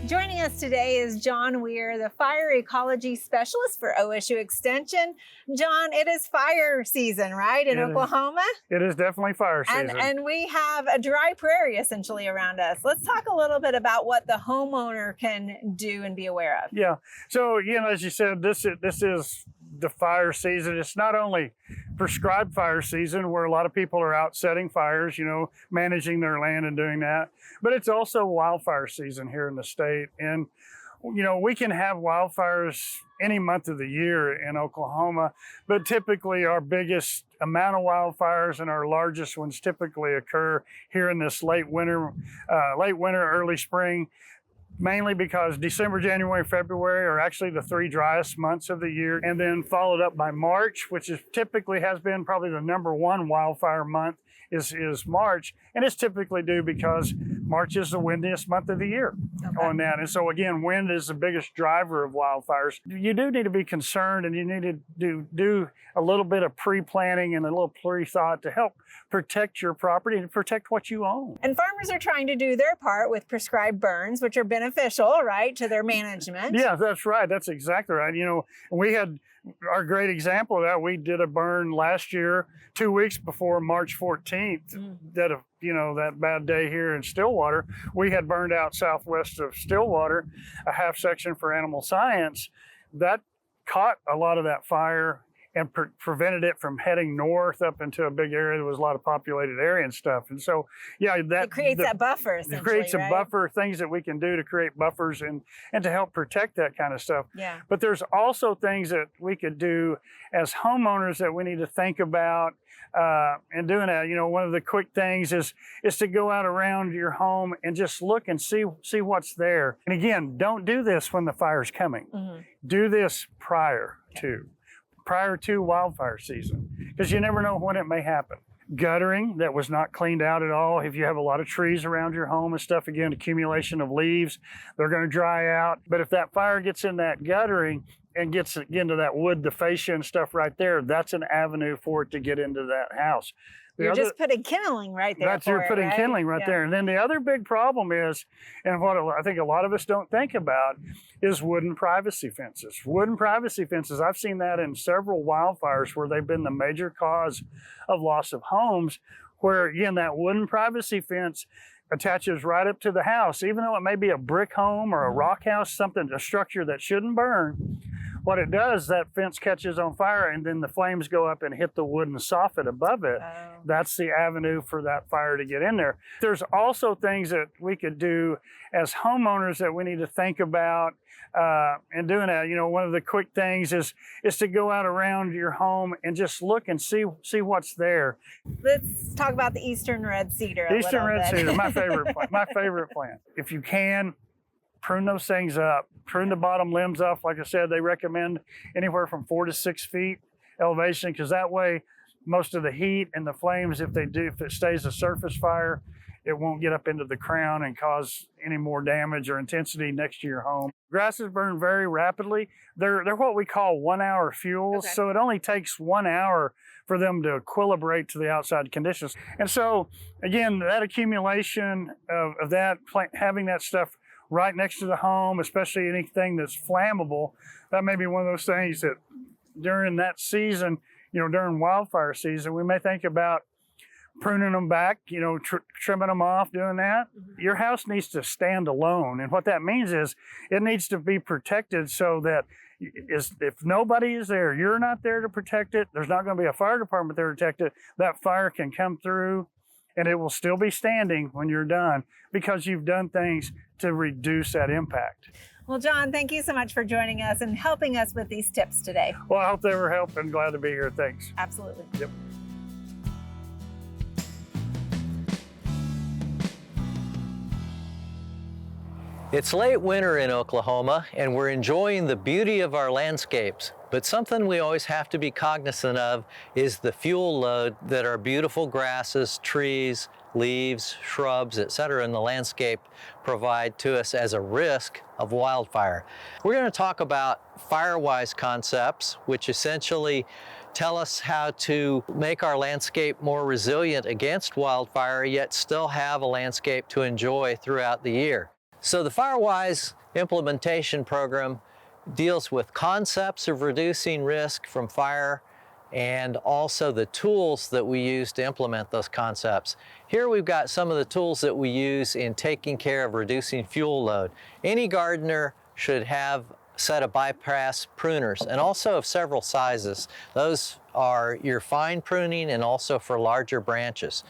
Joining us today is John Weir, the Fire Ecology Specialist for OSU Extension. John, it is fire season, right, in Oklahoma? It is definitely fire season. And we have a dry prairie essentially around us. Let's talk a little bit about what the homeowner can do and be aware of. Yeah, so as you said, this is the fire season. It's not only prescribed fire season where a lot of people are out setting fires, managing their land and doing that, but it's also wildfire season here in the state. And we can have wildfires any month of the year in Oklahoma, but typically our biggest amount of wildfires and our largest ones typically occur here in this late winter, early spring, mainly because December, January, February are actually the three driest months of the year, and then followed up by March, which is typically has been probably the #1 wildfire month is March, and it's typically due because March is the windiest month of the year on that. And so again, wind is the biggest driver of wildfires. You do need to be concerned, and you need to do a little bit of pre-planning and a little pre-thought to help protect your property and protect what you own. And farmers are trying to do their part with prescribed burns, which are beneficial, right, to their management. Yeah, that's right. That's exactly right. We had our great example of that. We did a burn last year, 2 weeks before March 14th, that bad day here in Stillwater. We had burned out southwest of Stillwater, a half section for animal science that caught a lot of that fire and prevented it from heading north up into a big area. There was a lot of populated area and stuff. And so, it creates that buffer, essentially, it creates right? a buffer, things that we can do to create buffers and to help protect that kind of stuff. Yeah. But there's also things that we could do as homeowners that we need to think about and doing that. One of the quick things is to go out around your home and just look and see what's there. And again, don't do this when the fire's coming. Mm-hmm. Do this prior to wildfire season, because you never know when it may happen. Guttering that was not cleaned out at all. If you have a lot of trees around your home and stuff, again, accumulation of leaves, they're going to dry out. But if that fire gets in that guttering and gets into that wood, the fascia and stuff right there, that's an avenue for it to get into that house. You're just putting kindling right there. You're putting kindling right there. And then the other big problem is, and what I think a lot of us don't think about, is wooden privacy fences. Wooden privacy fences, I've seen that in several wildfires where they've been the major cause of loss of homes, where again, that wooden privacy fence attaches right up to the house, even though it may be a brick home or a rock house, a structure that shouldn't burn. What it does, that fence catches on fire and then the flames go up and hit the wooden soffit above it. Oh. That's the avenue for that fire to get in there. There's also things that we could do as homeowners that we need to think about and doing that. One of the quick things is to go out around your home and just look and see what's there. Let's talk about the Eastern red cedar. Eastern red cedar, my favorite plant. My favorite plant. If you can, prune those things up. Prune the bottom limbs off. Like I said, they recommend anywhere from 4 to 6 feet elevation, because that way most of the heat and the flames, if it stays a surface fire, it won't get up into the crown and cause any more damage or intensity next to your home. Grasses burn very rapidly. They're what we call 1-hour fuels. Okay. So it only takes 1 hour for them to equilibrate to the outside conditions. And so again, that accumulation of that, having that stuff right next to the home, especially anything that's flammable, that may be one of those things that during that season, during wildfire season, we may think about pruning them back, trimming them off, doing that. Mm-hmm. Your house needs to stand alone. And what that means is it needs to be protected so that if nobody is there, you're not there to protect it, there's not going to be a fire department there to protect it, that fire can come through and it will still be standing when you're done because you've done things to reduce that impact. Well, John, thank you so much for joining us and helping us with these tips today. Well, I hope they were helpful. Glad to be here. Thanks. Absolutely. Yep. It's late winter in Oklahoma, and we're enjoying the beauty of our landscapes. But something we always have to be cognizant of is the fuel load that our beautiful grasses, trees, leaves, shrubs, etc. in the landscape provide to us as a risk of wildfire. We're going to talk about Firewise concepts, which essentially tell us how to make our landscape more resilient against wildfire, yet still have a landscape to enjoy throughout the year. So the Firewise implementation program deals with concepts of reducing risk from fire and also the tools that we use to implement those concepts. Here we've got some of the tools that we use in taking care of reducing fuel load. Any gardener should have a set of bypass pruners, and also of several sizes. Those are your fine pruning and also for larger branches.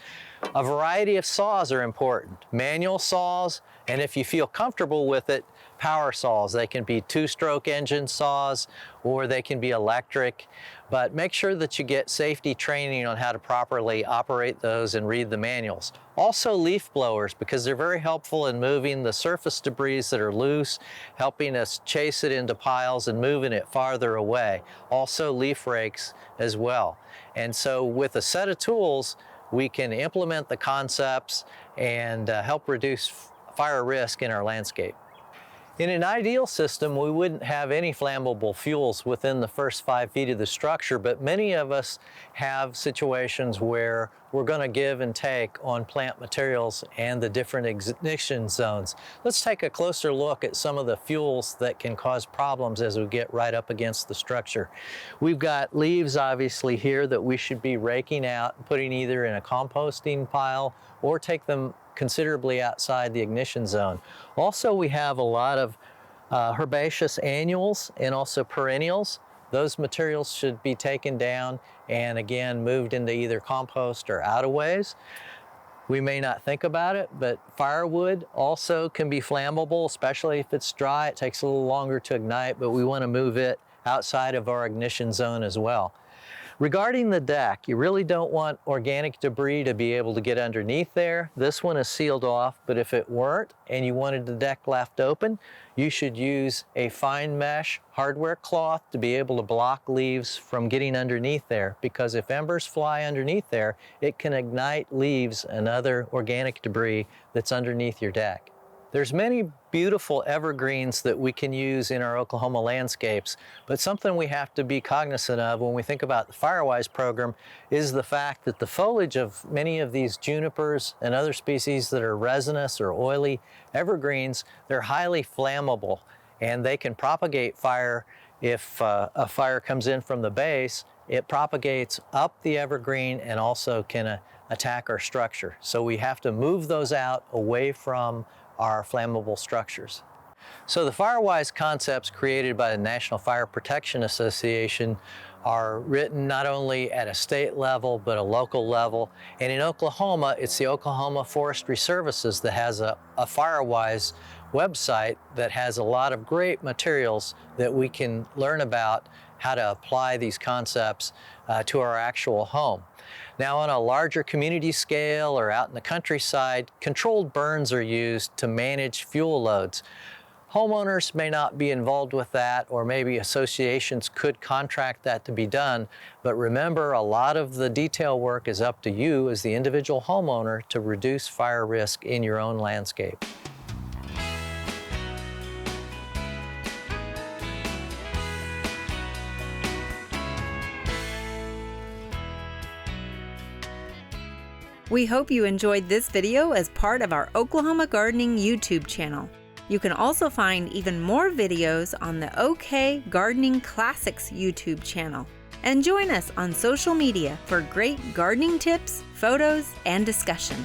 A variety of saws are important. Manual saws, and if you feel comfortable with it, power saws. They can be two-stroke engine saws or they can be electric, but make sure that you get safety training on how to properly operate those and read the manuals. Also leaf blowers, because they're very helpful in moving the surface debris that are loose, helping us chase it into piles and moving it farther away. Also leaf rakes as well. And so with a set of tools, we can implement the concepts and help reduce fire risk in our landscape. In an ideal system, we wouldn't have any flammable fuels within the first 5 feet of the structure, but many of us have situations where we're going to give and take on plant materials and the different ignition zones. Let's take a closer look at some of the fuels that can cause problems as we get right up against the structure. We've got leaves obviously here that we should be raking out and putting either in a composting pile or take them considerably outside the ignition zone. Also, we have a lot of herbaceous annuals and also perennials. Those materials should be taken down and again moved into either compost or out-of-ways. We may not think about it, but firewood also can be flammable, especially if it's dry. It takes a little longer to ignite, but we want to move it outside of our ignition zone as well. Regarding the deck, you really don't want organic debris to be able to get underneath there. This one is sealed off, but if it weren't and you wanted the deck left open, you should use a fine mesh hardware cloth to be able to block leaves from getting underneath there, because if embers fly underneath there, it can ignite leaves and other organic debris that's underneath your deck. There's many beautiful evergreens that we can use in our Oklahoma landscapes, but something we have to be cognizant of when we think about the Firewise program is the fact that the foliage of many of these junipers and other species that are resinous or oily evergreens, they're highly flammable and they can propagate fire. If a fire comes in from the base, it propagates up the evergreen and also can attack our structure. So we have to move those out away from our flammable structures. So the Firewise concepts created by the National Fire Protection Association are written not only at a state level, but a local level. And in Oklahoma, it's the Oklahoma Forestry Services that has a Firewise website that has a lot of great materials that we can learn about how to apply these concepts to our actual home. Now, on a larger community scale or out in the countryside, controlled burns are used to manage fuel loads. Homeowners may not be involved with that, or maybe associations could contract that to be done. But remember, a lot of the detail work is up to you as the individual homeowner to reduce fire risk in your own landscape. We hope you enjoyed this video as part of our Oklahoma Gardening YouTube channel. You can also find even more videos on the OK Gardening Classics YouTube channel. And join us on social media for great gardening tips, photos, and discussion.